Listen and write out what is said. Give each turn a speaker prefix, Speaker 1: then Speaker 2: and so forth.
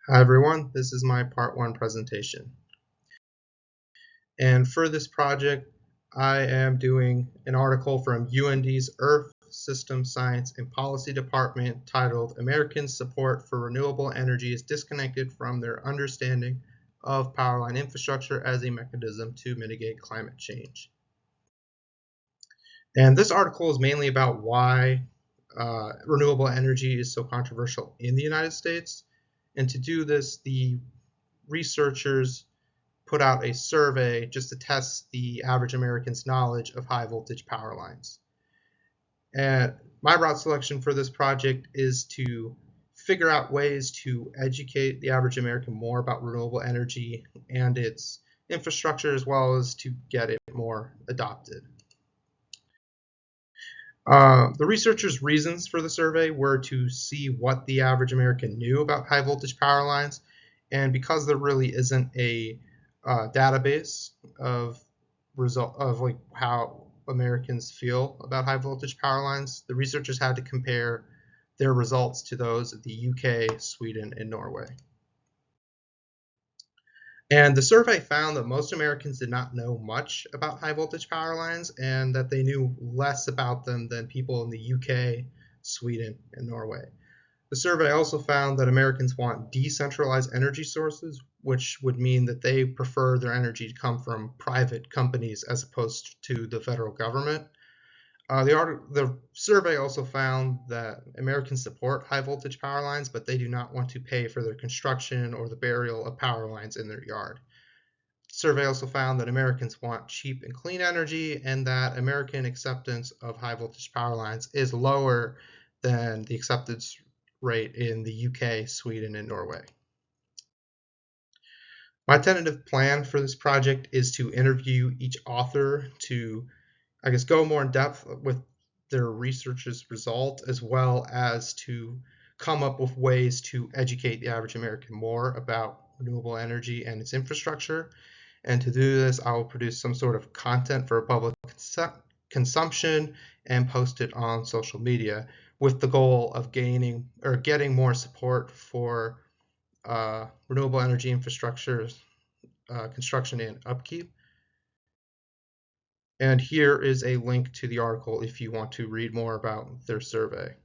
Speaker 1: Hi everyone, this is my part 1 presentation. And for this project, I am doing an article from UND's Earth System Science and Policy Department titled Americans' Support for Renewable Energy is Disconnected from Their Understanding of Powerline Infrastructure as a Mechanism to Mitigate Climate Change. And this article is mainly about why renewable energy is so controversial in the United States. And to do this, the researchers put out a survey just to test the average American's knowledge of high voltage power lines. And my route selection for this project is to figure out ways to educate the average American more about renewable energy and its infrastructure, as well as to get it more adopted. The researchers' reasons for the survey were to see what the average American knew about high voltage power lines, and because there really isn't a database of like how Americans feel about high voltage power lines, the researchers had to compare their results to those of the UK, Sweden, and Norway. And the survey found that most Americans did not know much about high voltage power lines and that they knew less about them than people in the UK, Sweden, and Norway. The survey also found that Americans want decentralized energy sources, which would mean that they prefer their energy to come from private companies as opposed to the federal government. The survey also found that Americans support high voltage power lines, but they do not want to pay for their construction or the burial of power lines in their yard. The survey also found that Americans want cheap and clean energy, and that American acceptance of high voltage power lines is lower than the acceptance rate in the UK, Sweden, and Norway. My tentative plan for this project is to interview each author to, go more in depth with their research's result, as well as to come up with ways to educate the average American more about renewable energy and its infrastructure. And to do this, I will produce some sort of content for public consumption and post it on social media with the goal of gaining or getting more support for renewable energy infrastructure construction and upkeep. And here is a link to the article if you want to read more about their survey.